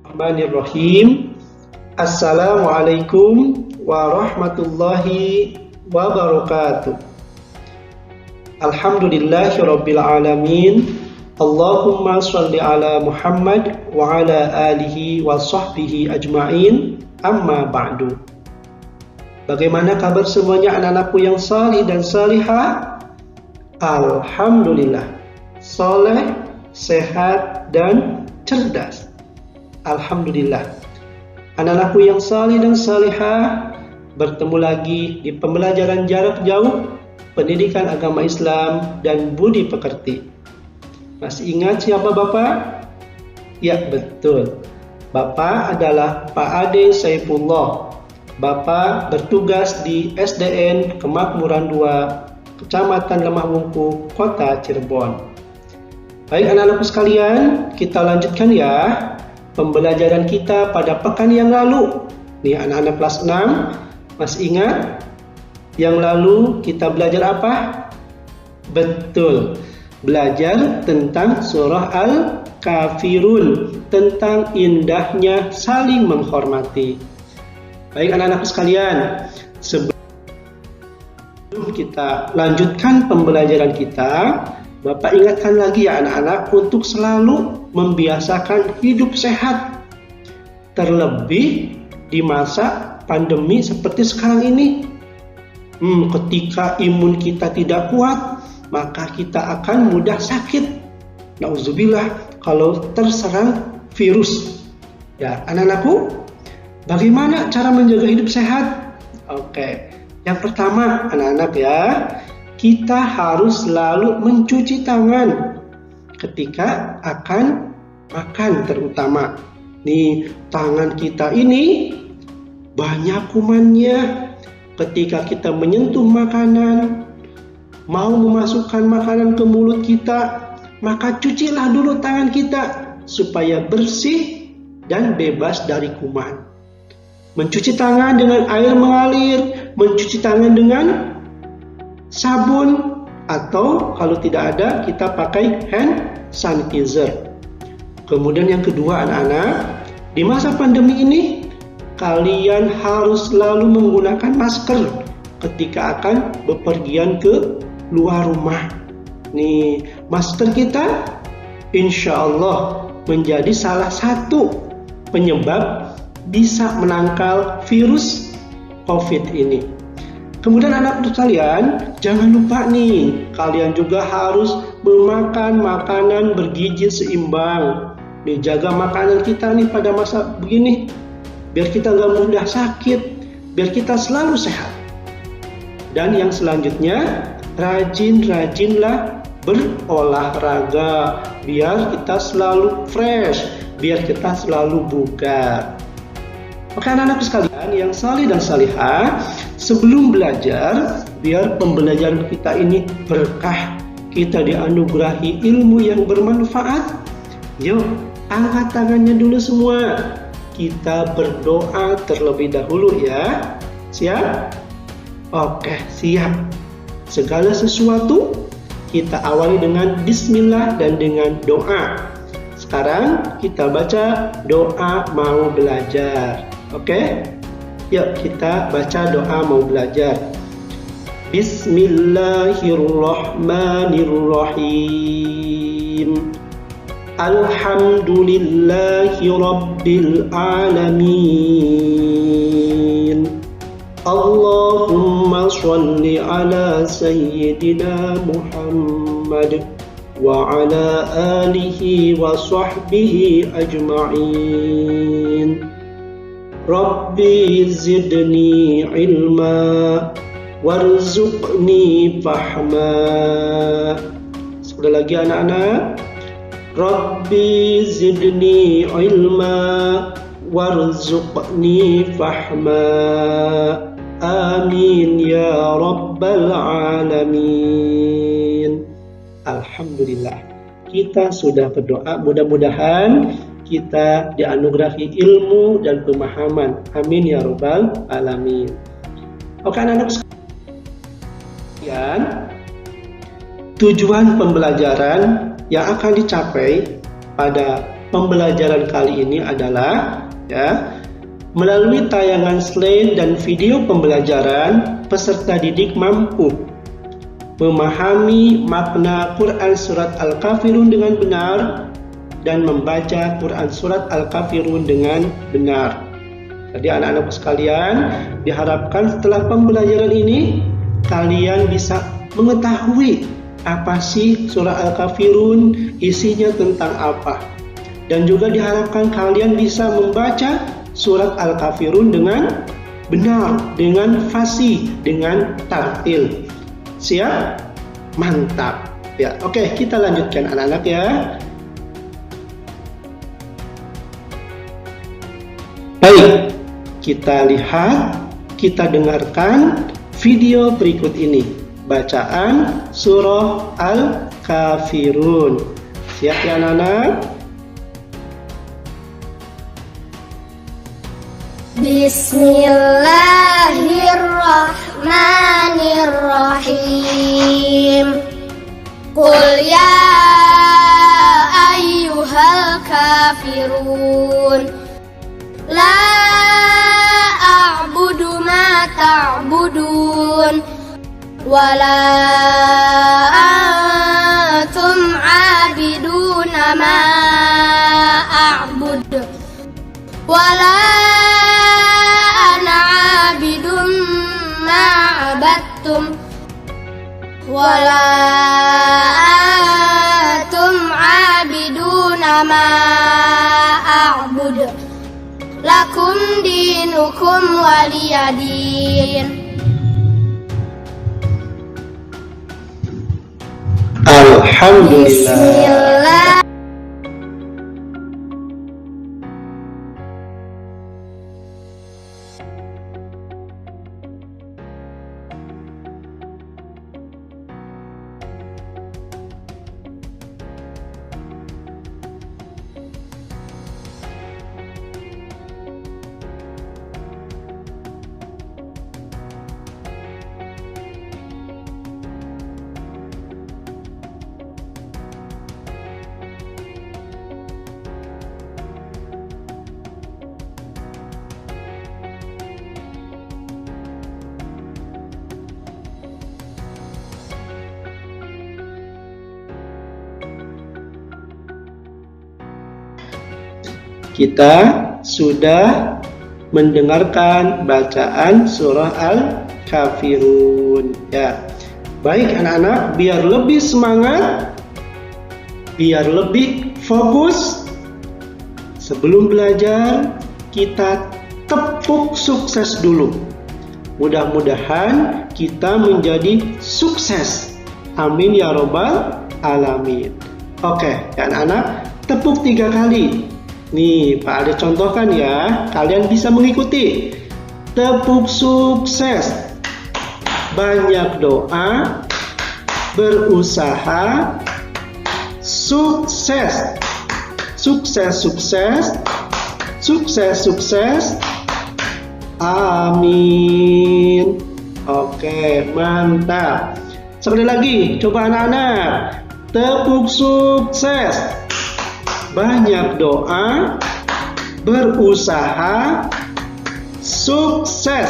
Bismillahirrahmanirrahim. Assalamualaikum warahmatullahi wabarakatuh. Alhamdulillahirabbil alamin. Allahumma shalli ala Muhammad wa ala alihi wa sahbihi ajma'in. Amma ba'du. Bagaimana kabar semuanya anak-anakku yang salih dan salihah? Alhamdulillah, soleh, sehat, dan cerdas. Alhamdulillah. Anak-anakku yang salih dan salihah, bertemu lagi di pembelajaran jarak jauh pendidikan agama Islam dan budi pekerti. Masih ingat siapa Bapak? Ya, betul. Bapak adalah Pak Ade Saifullah. Bapak bertugas di SDN Kemakmuran 2, Kecamatan Lemah Wungku, Kota Cirebon. Baik anak-anakku sekalian, kita lanjutkan ya pembelajaran kita pada pekan yang lalu. Nih anak-anak kelas 6, masih ingat? Yang lalu kita belajar apa? Betul, belajar tentang surah Al-Kafirun, tentang indahnya saling menghormati. Baik anak-anak sekalian, sebelum kita lanjutkan pembelajaran kita, Bapak ingatkan lagi ya anak-anak untuk selalu membiasakan hidup sehat. Terlebih di masa pandemi seperti sekarang ini. Ketika imun kita tidak kuat, maka kita akan mudah sakit. Nauzubillah kalau terserang virus. Ya, anak-anakku, bagaimana cara menjaga hidup sehat? Oke, yang pertama anak-anak ya, kita harus selalu mencuci tangan ketika akan makan terutama. Nih, tangan kita ini banyak kumannya. Ketika kita menyentuh makanan, mau memasukkan makanan ke mulut kita, maka cucilah dulu tangan kita supaya bersih dan bebas dari kuman. Mencuci tangan dengan air mengalir, mencuci tangan dengan sabun, atau kalau tidak ada kita pakai hand sanitizer. Kemudian yang kedua anak-anak, di masa pandemi ini kalian harus selalu menggunakan masker ketika akan bepergian ke luar rumah. Nih, masker kita insya Allah menjadi salah satu penyebab bisa menangkal virus COVID ini. Kemudian anak-anak sekalian, jangan lupa nih, kalian juga harus memakan makanan bergizi seimbang. Nih, jaga makanan kita nih pada masa begini, biar kita nggak mudah sakit, biar kita selalu sehat. Dan yang selanjutnya, rajin-rajinlah berolahraga, biar kita selalu fresh, biar kita selalu bugar. Oke anak-anak sekalian yang salih dan salihah, sebelum belajar, biar pembelajaran kita ini berkah, kita dianugerahi ilmu yang bermanfaat. Yuk, angkat tangannya dulu semua. Kita berdoa terlebih dahulu ya. Siap? Oke, siap. Segala sesuatu kita awali dengan bismillah dan dengan doa. Sekarang kita baca doa mau belajar. Oke? Yuk kita baca doa mau belajar. Bismillahirrahmanirrahim. Alhamdulillahi rabbil alamin. Allahumma shalli ala sayyidina Muhammad wa ala alihi wa sahbihi ajma'in. Rabbi zidni ilma warzuqni fahma. Sekali lagi anak-anak. Rabbi zidni ilma warzuqni fahma. Amin ya rabbal alamin. Alhamdulillah, kita sudah berdoa, mudah-mudahan kita dianugerahi ilmu dan pemahaman. Amin ya rabbal alamin. Oke anak-anak sekalian, tujuan pembelajaran yang akan dicapai pada pembelajaran kali ini adalah ya, melalui tayangan slide dan video pembelajaran, peserta didik mampu memahami makna Quran Surat Al-Kafirun dengan benar dan membaca Quran Surat Al-Kafirun dengan benar. Jadi anak-anakku sekalian, diharapkan setelah pembelajaran ini kalian bisa mengetahui apa sih surah Al-Kafirun, isinya tentang apa. Dan juga diharapkan kalian bisa membaca surat Al-Kafirun dengan benar, dengan fasih, dengan tartil. Siap? Mantap. Ya, oke, kita lanjutkan anak-anak ya. Baik, kita lihat, kita dengarkan video berikut ini. Bacaan surah Al-Kafirun. Siap ya anak-anak? Bismillahirrahmanirrahim. Qul ya ayyuhal kafirun, la a'budu ma ta'budun, wa la antum 'abiduna ma a'budu, wa la wala antum 'abiduna ma a'budu, lakum dinukum waliyadin. Alhamdulillah. Bismillah. Kita sudah mendengarkan bacaan surah Al-Kafirun ya. Baik anak-anak, biar lebih semangat, biar lebih fokus, sebelum belajar kita tepuk sukses dulu. Mudah-mudahan kita menjadi sukses. Amin ya robbal alamin. Oke ya anak-anak, tepuk 3 kali. Nih, Pak Ade contohkan ya, kalian bisa mengikuti. Tepuk sukses. Banyak doa, berusaha, sukses. Sukses, sukses. Sukses, sukses. Amin. Oke, mantap. Sekali lagi, coba anak-anak. Tepuk sukses. Banyak doa, berusaha, sukses.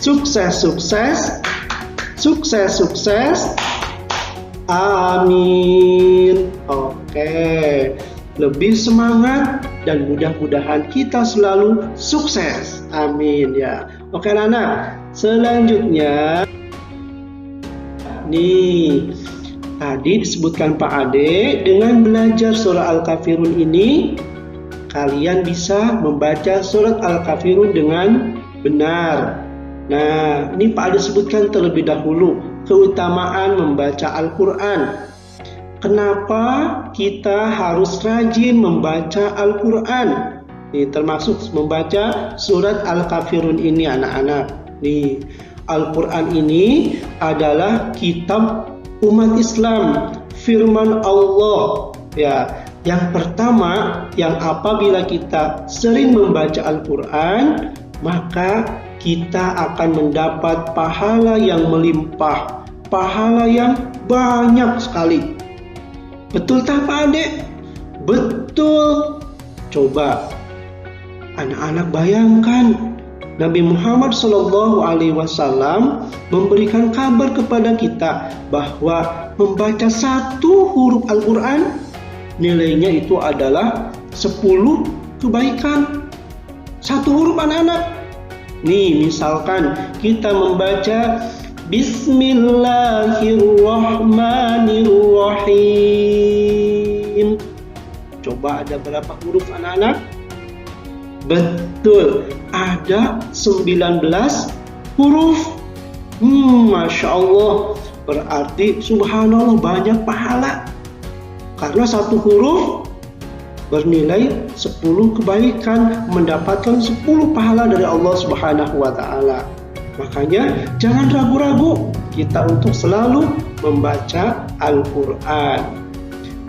Sukses, sukses. Sukses, sukses. Amin. Oke. Lebih semangat dan mudah-mudahan kita selalu sukses. Amin ya. Oke anak-anak. Selanjutnya nih, tadi disebutkan Pak Ade, dengan belajar surah Al-Kafirun ini kalian bisa membaca surat Al-Kafirun dengan benar. Nah, ini Pak Ade sebutkan terlebih dahulu keutamaan membaca Al-Quran. Kenapa kita harus rajin membaca Al-Quran? Nih, termasuk membaca surat Al-Kafirun ini anak-anak. Nih, Al-Quran ini adalah kitab umat Islam, firman Allah ya. Yang pertama, yang apabila kita sering membaca Al-Quran, maka kita akan mendapat pahala yang melimpah, pahala yang banyak sekali. Betul tak Pak Ade? Betul. Coba anak-anak bayangkan, Nabi Muhammad SAW memberikan kabar kepada kita bahwa membaca satu huruf Al-Quran nilainya itu adalah 10 kebaikan. Satu huruf anak-anak. Nih misalkan kita membaca Bismillahirrahmanirrahim. Coba ada berapa huruf anak-anak? Betul, ada 19 huruf. Masya Allah, berarti subhanallah banyak pahala. Karena satu huruf bernilai 10 kebaikan, mendapatkan 10 pahala dari Allah Subhanahu wa Ta'ala. Makanya jangan ragu-ragu kita untuk selalu membaca Al-Quran.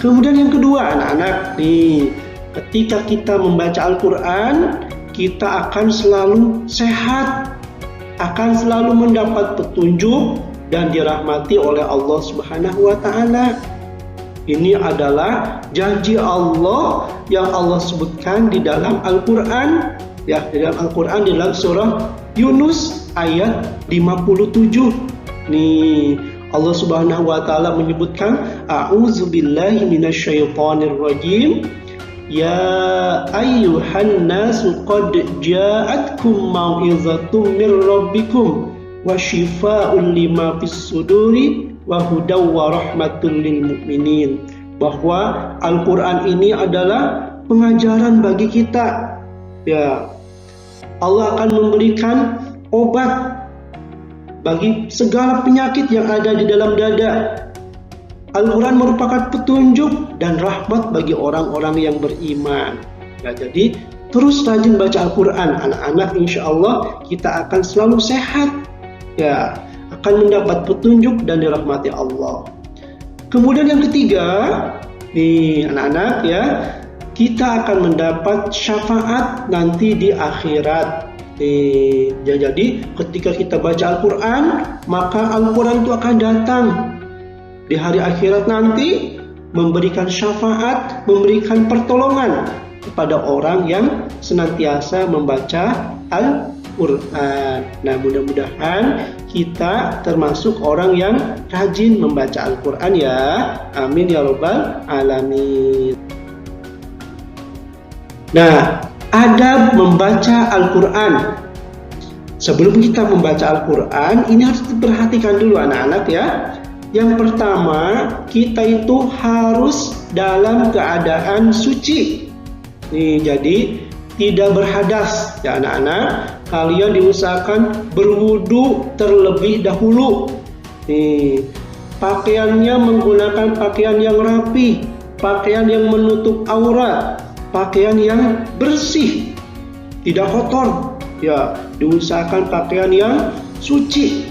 Kemudian yang kedua anak-anak nih, ketika kita membaca Al-Quran, kita akan selalu sehat, akan selalu mendapat petunjuk dan dirahmati oleh Allah Subhanahu wa Ta'ala. Ini adalah janji Allah yang Allah sebutkan di dalam Al-Quran, ya, di dalam Al-Quran di dalam surah Yunus ayat 57. Nih, Allah Subhanahu wa Ta'ala menyebutkan, A'udzubillahi minasyaitonirrajim. Ya ayyuhan nasu qad ja'atkum mau'izatum mir rabbikum wa shifaa'un lima fis suduri wa hudaw wa rahmatul lil mu'minin. Bahwa Al-Qur'an ini adalah pengajaran bagi kita. Ya. Allah akan memberikan obat bagi segala penyakit yang ada di dalam dada. Al-Quran merupakan petunjuk dan rahmat bagi orang-orang yang beriman. Ya, jadi terus rajin baca Al-Quran, anak-anak, insya Allah kita akan selalu sehat, ya, akan mendapat petunjuk dan dirahmati Allah. Kemudian yang ketiga, nih anak-anak ya, kita akan mendapat syafaat nanti di akhirat. Jadi ketika kita baca Al-Quran, maka Al-Quran itu akan datang di hari akhirat nanti memberikan syafaat, memberikan pertolongan kepada orang yang senantiasa membaca Al-Quran. Nah, mudah-mudahan kita termasuk orang yang rajin membaca Al-Quran ya. Amin ya rabbal alamin. Nah, adab membaca Al-Quran. Sebelum kita membaca Al-Quran, ini harus diperhatikan dulu anak-anak ya. Yang pertama, kita itu harus dalam keadaan suci. Nih, jadi tidak berhadas ya anak-anak. Kalian diusahakan berwudu terlebih dahulu. Nih, pakaiannya menggunakan pakaian yang rapi, pakaian yang menutup aurat, pakaian yang bersih, tidak kotor. Ya, diusahakan pakaian yang suci.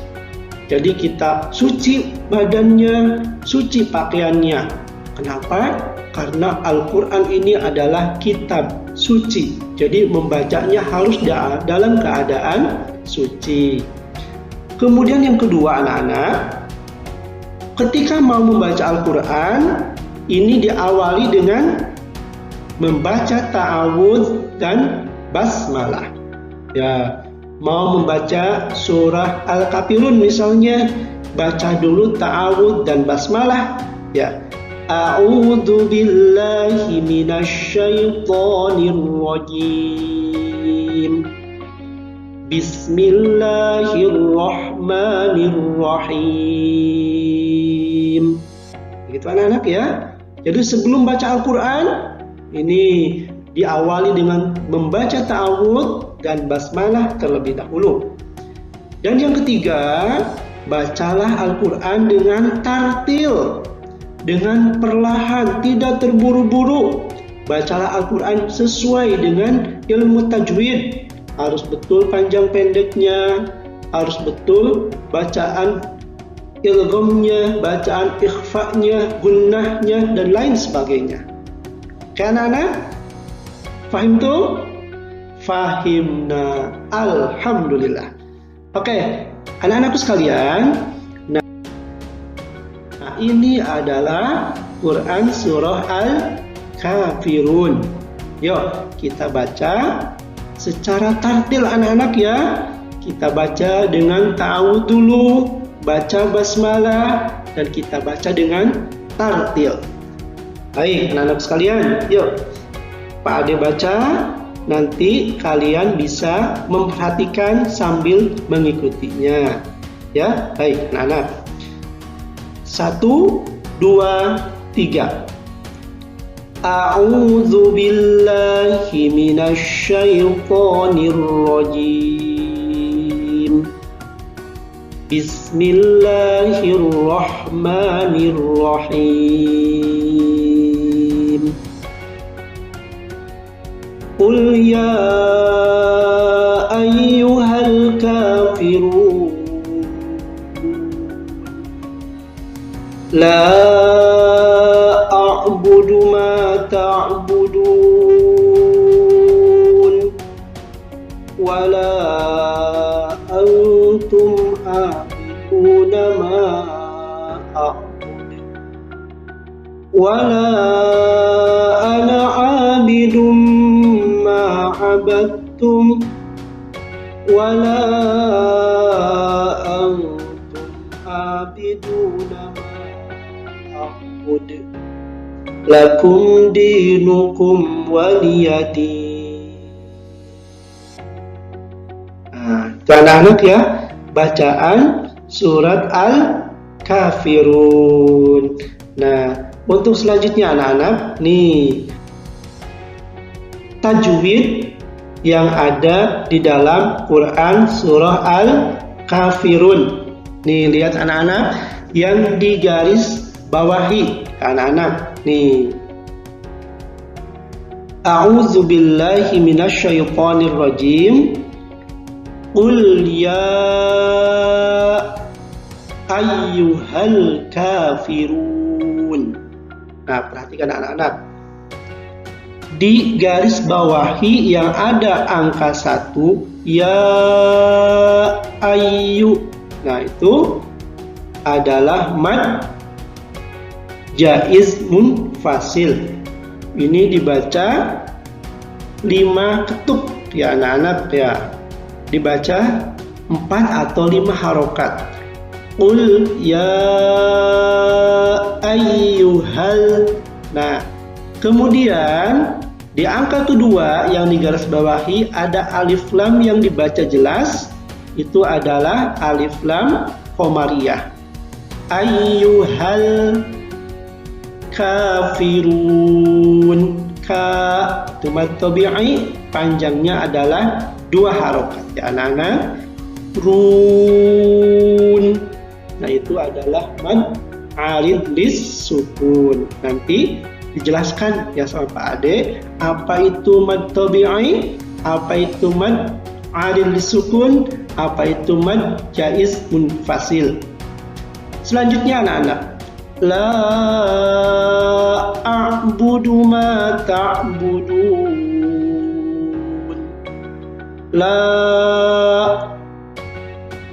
Jadi kita suci badannya, suci pakaiannya. Kenapa? Karena Al-Quran ini adalah kitab suci. Jadi membacanya harus dalam keadaan suci. Kemudian yang kedua anak-anak, ketika mau membaca Al-Quran, ini diawali dengan membaca ta'awudz dan basmalah. Ya, mau membaca surah Al-Kafirun misalnya, baca dulu ta'awudz dan basmalah. Ya, A'udzu billahi minasyaitonir rajim. Bismillahirrahmanirrahim. Begitu anak-anak ya. Jadi sebelum baca Al-Quran, ini diawali dengan membaca ta'awudz dan basmalah terlebih dahulu. Dan yang ketiga, bacalah Al-Quran dengan tartil, dengan perlahan, tidak terburu-buru. Bacalah Al-Quran sesuai dengan ilmu tajwid. Harus betul panjang pendeknya, harus betul bacaan ilghamnya, bacaan ikhfa'nya, gunnahnya, dan lain sebagainya. Kan anak? Fahim tuh? Fahimna. Alhamdulillah. Oke, anak-anakku sekalian. Nah, ini adalah Quran surah kafirun. Yuk kita baca secara tartil anak-anak ya. Kita baca dengan ta'awudz dulu, baca basmalah, dan kita baca dengan tartil. Baik anak-anak sekalian, yuk Pak Ade baca, nanti kalian bisa memperhatikan sambil mengikutinya. Ya, baik anak-anak. 1, 2, 3. A'udzu billahi minasy syaithanir rajim. Bismillahirrahmanirrahim. Qul ya ayyuhal kafirun la a'budu ma ta'budun wa la antum a'buduna ma a'budu wa la ana 'abidum ma 'abadtum wa la antum a'biduna lakum dinukum waliyadin. Nah, itu anak-anak ya, bacaan surat Al-Kafirun. Nah, untuk selanjutnya anak-anak, nih tajwid yang ada di dalam Quran surah Al-Kafirun. Nih lihat anak-anak yang digaris bawahi anak-anak nih. A'udzu billahi minasy syaithanir rajim. Qul ya ayyuhal kafirun. Nah, perhatikan anak-anak. Di garis bawahi yang ada angka 1 ya ayyu. Nah, itu adalah mad jaiz munfasil. Ini dibaca 5 ketuk ya anak-anak ya. Dibaca 4 atau 5 harokat. Qul ya ayyuhal. Nah, kemudian di angka kedua yang digaris bawahi ada alif lam yang dibaca jelas. Itu adalah alif lam qamariyah. Ayyuhal kafirun. Ka itu mad tabi'i, panjangnya adalah 2 harokat ya anak-anak. Run. Nah, itu adalah mad arid lis sukun. Nanti dijelaskan ya sama Pak Ade, apa itu mad tabi'i, apa itu mad arid lis sukun, apa itu mad jaiz munfasil. Selanjutnya anak-anak, la a'budu ma ta'budun. La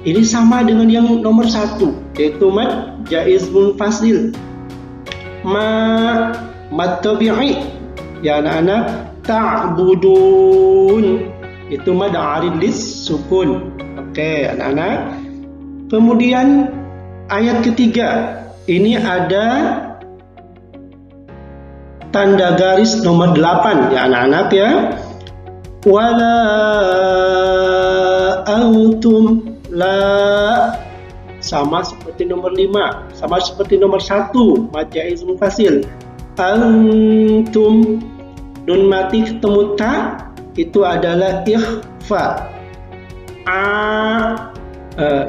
ini sama dengan yang nomor 1, yaitu mad jaiz munfasil. Ma mad tabi'i ya anak-anak. Ta'budun itu mad arid lis sukun. Oke anak-anak. Kemudian ayat ketiga, ini ada tanda garis nomor 8 ya anak-anak ya. Wala antum la, sama seperti nomor 5, sama seperti nomor 1 mad jaiz munfasil. Antum nun mati ketemu ta, itu adalah ikhfa.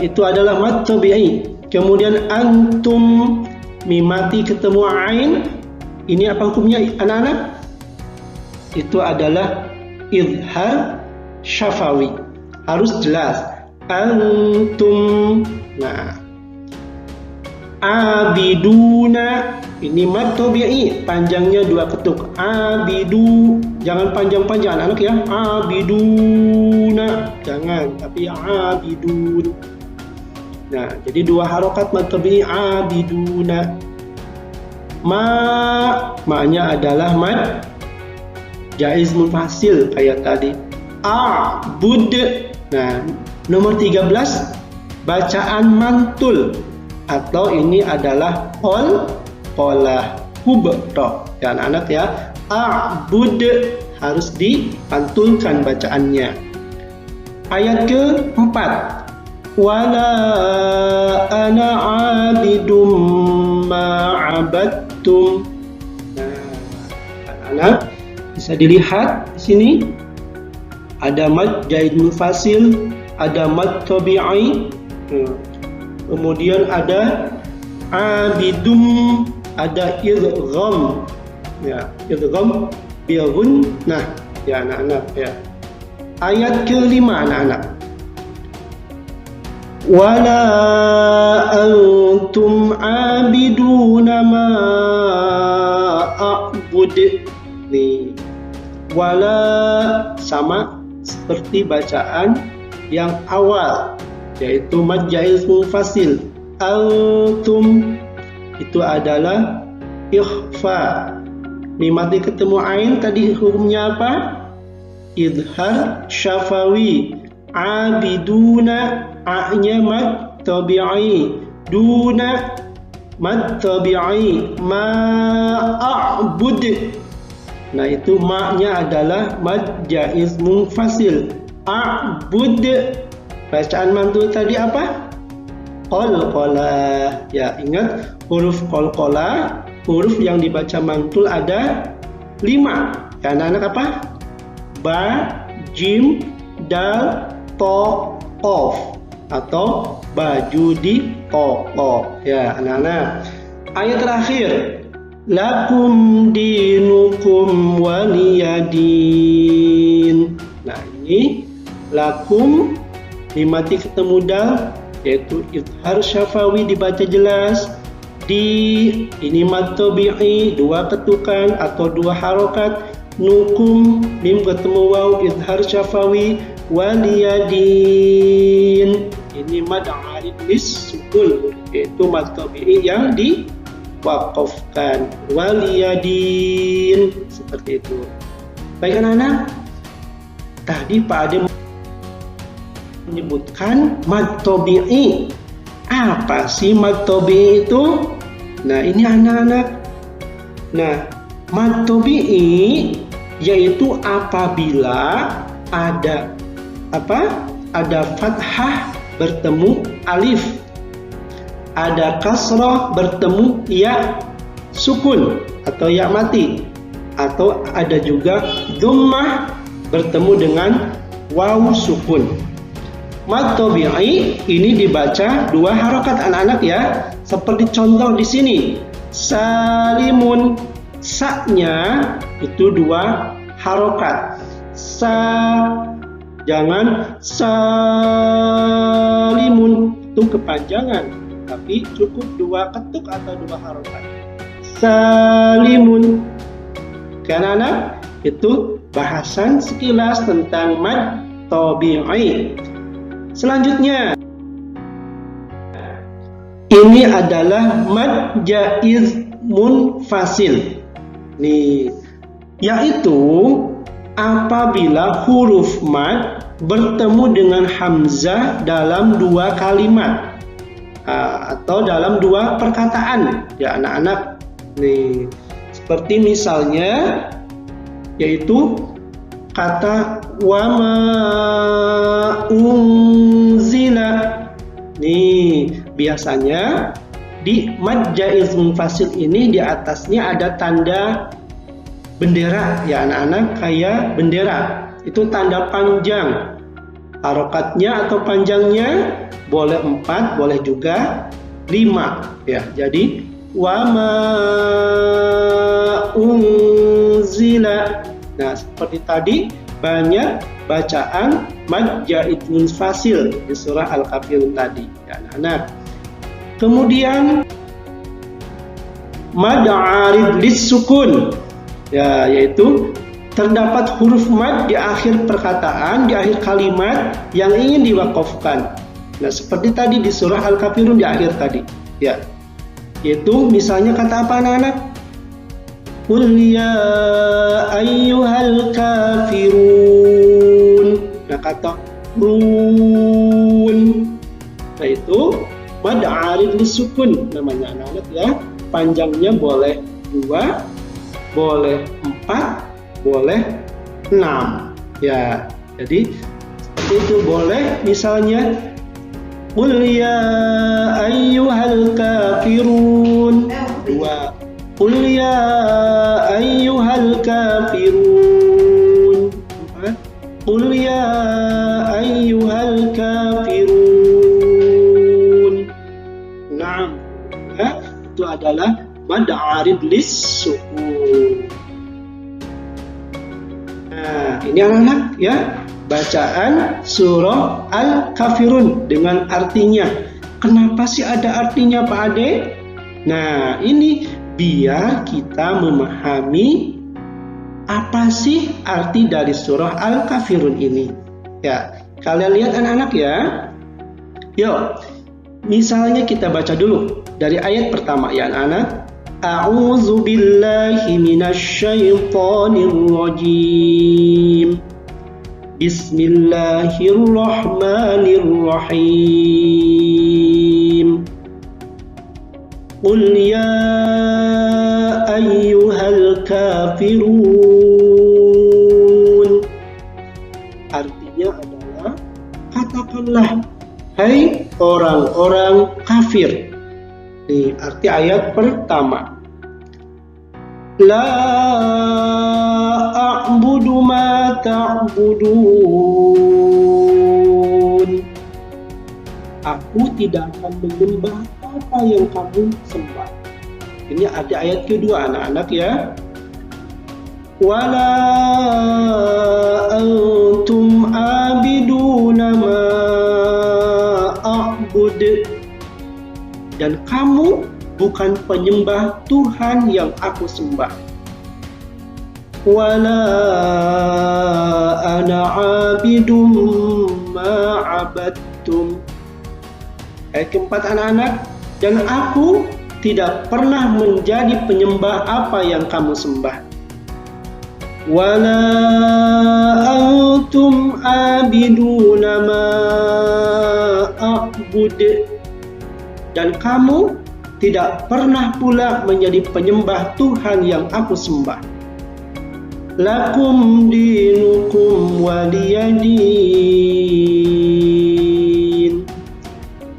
Itu adalah mad tabi'i. Kemudian antum mim mati ketemu ain, ini apa hukumnya anak-anak? Itu adalah izhar syafawi, harus jelas. Antum. Nah, abiduna ini mad tabi'i, panjangnya 2 ketuk. Abidu, jangan panjang-panjang anak-anak ya. Abiduna, jangan, tapi abidun. Nah, jadi 2 harokat mad tabi'i abiduna. Ma-nya adalah mad jaiz munfasil kayak tadi. A'bud. Nah, nomor 13 bacaan mantul atau ini adalah qolah hubra. Ya anak-anak ya, a'bud harus dipantulkan bacaannya. Ayat ke-4, wala ana 'abidum ma 'abadtum. Nah, anak-anak bisa dilihat di sini ada mad jaiz munfasil, ada mad tabi'i, kemudian ada abidum, ada idgham. Ya, idgham bil gunnah ya anak-anak ya. Ayat ke-5 anak-anak. Wala antum abiduna ma a'bud. Nih, wala sama seperti bacaan yang awal, yaitu mad jaiz munfasil. Antum itu adalah ikhfa. Nih mati ketemu ain tadi hukumnya apa? Idhar syafawi. Abiduna, a-nya mad tabi'i, duna mad tabi'i, ma'a'bud. Nah itu ma-nya adalah mad jaiz munfasil. A'bud. Bacaan mantul tadi apa? Qalqalah. Ya ingat huruf qalqalah, huruf yang dibaca mantul ada 5. Ya anak-anak apa? Ba, jim, dal, to, qaf, atau baju di toko. Ya anak-anak. Ayat terakhir, lakum dinukum waliyadin. Nah ini lakum dimati ketemu dal, yaitu idhar syafawi dibaca jelas. Di ini mad tabi'i 2 ketukan atau 2 harokat. Nukum mim ketemu waw idhar syafawi. Waliyadin ini mad arid lis sukun, yaitu mad tabi'i yang diwaqafkan. Waliyadin seperti itu. Baik anak-anak, tadi Pak Ade menyebutkan mad tabi'i. Apa sih mad tabi'i itu? Nah ini anak-anak. Nah mad tabi'i yaitu apabila ada apa? Ada fathah bertemu alif, ada kasrah bertemu ya sukun atau ya mati, atau ada juga dhammah bertemu dengan waw sukun. Mad tabi'i ini dibaca 2 harokat anak-anak ya. Seperti contoh di sini, salimun, sa-nya itu 2 harokat. Sa, jangan salimun, itu kepanjangan, tapi cukup 2 ketuk atau 2 harokat. Salimun. Anak-anak, itu bahasan sekilas tentang mad tabi'i. Selanjutnya, ini adalah mad jaiz munfasil. Nih, yaitu apabila huruf mad bertemu dengan hamzah dalam 2 kalimat atau dalam 2 perkataan. Ya anak-anak, nih seperti misalnya yaitu kata wama unzila. Nih biasanya di mad jaiz munfasil ini di atasnya ada tanda bendera ya anak-anak, kayak bendera. Itu tanda panjang. Harokatnya atau panjangnya boleh 4, boleh juga 5 ya. Jadi wama unzila. Nah, seperti tadi banyak bacaan mad jaiz munfasil di surah Al-Kafirun tadi ya anak-anak. Kemudian mad arid lis sukun. Ya, yaitu terdapat huruf mad di akhir perkataan, di akhir kalimat yang ingin diwakafkan. Nah, seperti tadi di surah Al-Kafirun di akhir tadi. Ya. Yaitu misalnya kata apa anak-anak? Qul ya ayyuhal kafirun. Nah, kata run, nah itu mad arid lisukun namanya anak-anak ya. Panjangnya boleh 2, boleh 4, boleh 6 ya. Jadi seperti itu, boleh misalnya Qul ya ayyuhal kafirun 2, Qul ya ayyuhal kafirun 4, Qul ya ayyuhal kafirun. Nah, ya, itu adalah mad arid lis-sukun. Nah, ini anak-anak ya, bacaan surah Al-Kafirun dengan artinya. Kenapa sih ada artinya Pak Ade? Nah, ini biar kita memahami apa sih arti dari surah Al-Kafirun ini. Ya, kalian lihat anak-anak ya. Yuk, misalnya kita baca dulu dari ayat pertama ya anak-anak. A'udzu billahi minasy syaithanir rajim. Bismillahirrahmanirrahim. Qul ya ayyuhal kafirun. Artinya adalah katakanlah hai orang-orang kafir. Ini arti ayat pertama. La a'budu ma ta'budun. Aku tidak akan menyembah apa yang kamu sembah. Ini ada ayat kedua anak-anak ya. Wala antum abiduna ma a'bud. Dan kamu bukan penyembah Tuhan yang aku sembah. Wala ana abidum ma abadtum. Ayat keempat anak-anak, dan aku tidak pernah menjadi penyembah apa yang kamu sembah. Wala antum abiduna ma a'bud. Dan kamu tidak pernah pula menjadi penyembah Tuhan yang aku sembah. Lakum dinukum waliyadin.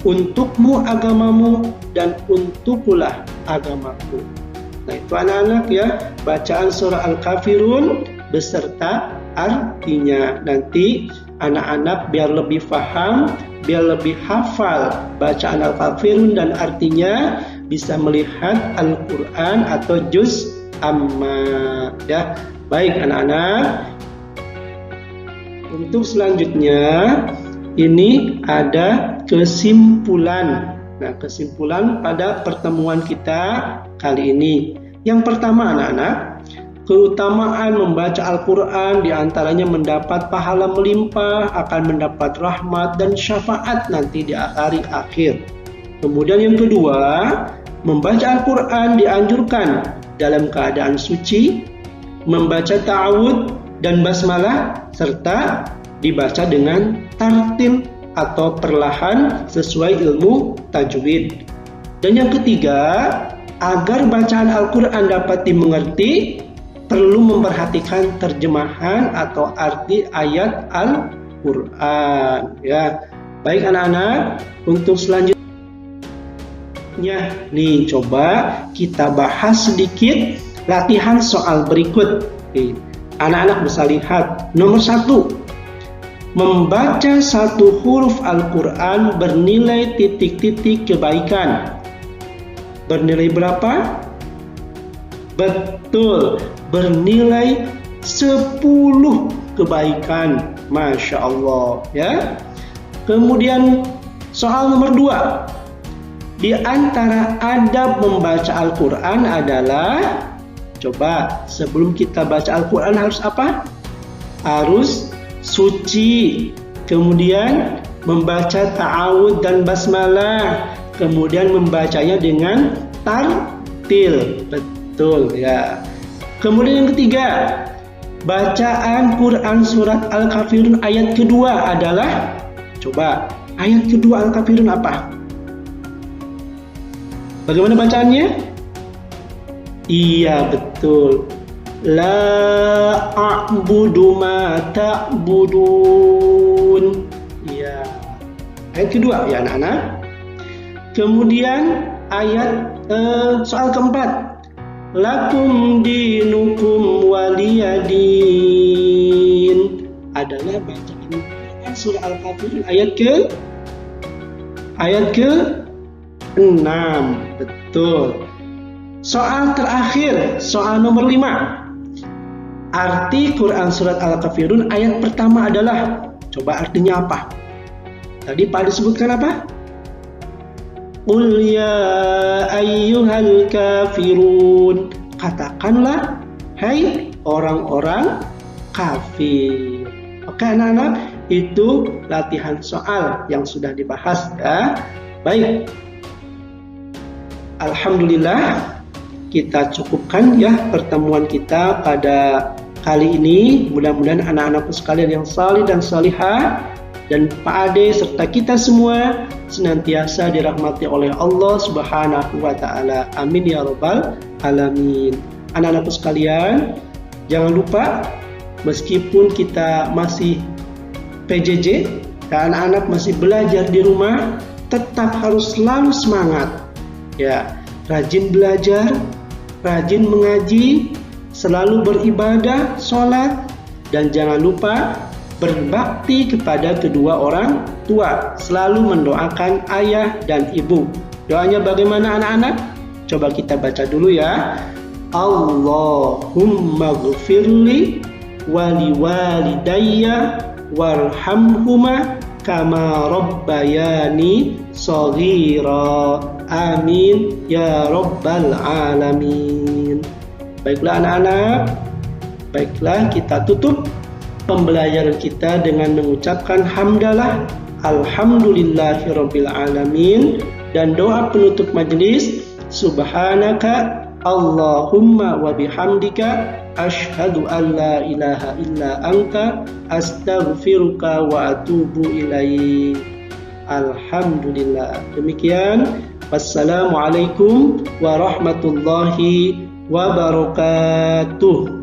Untukmu agamamu dan untukkulah agamaku. Nah, itu anak-anak ya, bacaan surah Al-Kafirun beserta artinya. Nanti anak-anak biar lebih paham, biar lebih hafal bacaan Al-Kafirun dan artinya, bisa melihat Al-Quran atau juz amma ya. Baik anak-anak, untuk selanjutnya ini ada kesimpulan. Nah, kesimpulan pada pertemuan kita kali ini. Yang pertama anak-anak, keutamaan membaca Al-Quran diantaranya mendapat pahala melimpah, akan mendapat rahmat dan syafaat nanti di hari akhir. Kemudian yang kedua, membaca Al-Quran dianjurkan dalam keadaan suci, membaca ta'awud dan basmalah, serta dibaca dengan tartil atau perlahan sesuai ilmu tajwid. Dan yang ketiga, agar bacaan Al-Quran dapat dimengerti, perlu memperhatikan terjemahan atau arti ayat Al-Quran ya. Baik anak-anak, untuk selanjutnya nih coba kita bahas sedikit latihan soal berikut. Anak-anak bisa lihat. Nomor 1, membaca satu huruf Al-Quran bernilai titik-titik kebaikan. Bernilai berapa? Betul, bernilai 10 kebaikan. Masya Allah ya. Kemudian soal nomor 2, di antara adab membaca Al-Quran adalah, coba sebelum kita baca Al-Quran harus apa? Harus suci, kemudian membaca ta'awud dan basmalah, kemudian membacanya dengan tartil. Betul ya. Kemudian yang ketiga, bacaan Quran surat Al-Kafirun ayat kedua adalah, coba, ayat kedua Al-Kafirun apa? Bagaimana bacaannya? Iya, betul. La a'budu ma ta'budun. Iya. Ayat kedua ya anak-anak. Kemudian ayat soal keempat. Lakum dinukum waliyadin adalah bacaan surah Al-Kafirun ayat ke-6. Betul. Soal terakhir, soal nomor 5. Arti Quran surat Al-Kafirun ayat pertama adalah, coba artinya apa? Tadi Pak disebutkan apa? Qul ya ayyuhal kafirun. Katakanlah, hai orang-orang kafir. Oke anak-anak, itu latihan soal yang sudah dibahas ya. Baik. Alhamdulillah, kita cukupkan ya pertemuan kita pada kali ini. Mudah-mudahan anak-anakku sekalian yang salih dan salihah dan Pak Ade serta kita semua senantiasa dirahmati oleh Allah Subhanahu wa taala. Amin ya rabbal alamin. Anak-anakku sekalian, jangan lupa meskipun kita masih PJJ dan anak-anak masih belajar di rumah, tetap harus selalu semangat. Ya, rajin belajar, rajin mengaji, selalu beribadah, sholat, dan jangan lupa berbakti kepada kedua orang tua. Selalu mendoakan ayah dan ibu. Doanya bagaimana anak-anak? Coba kita baca dulu ya. Allahumma ghfirli wali walidayya warhamhuma kama rabbayani shaghira. Amin ya rabbal alamin. Baiklah anak-anak, baiklah kita tutup pembelajaran kita dengan mengucapkan hamdalah alhamdulillahirabbil alamin dan doa penutup majelis subhanaka Allahumma wa bihamdika asyhadu an la ilaha illa anta astaghfiruka wa atubu ilaik. Alhamdulillah. Demikian, wassalamualaikum warahmatullahi wabarakatuh.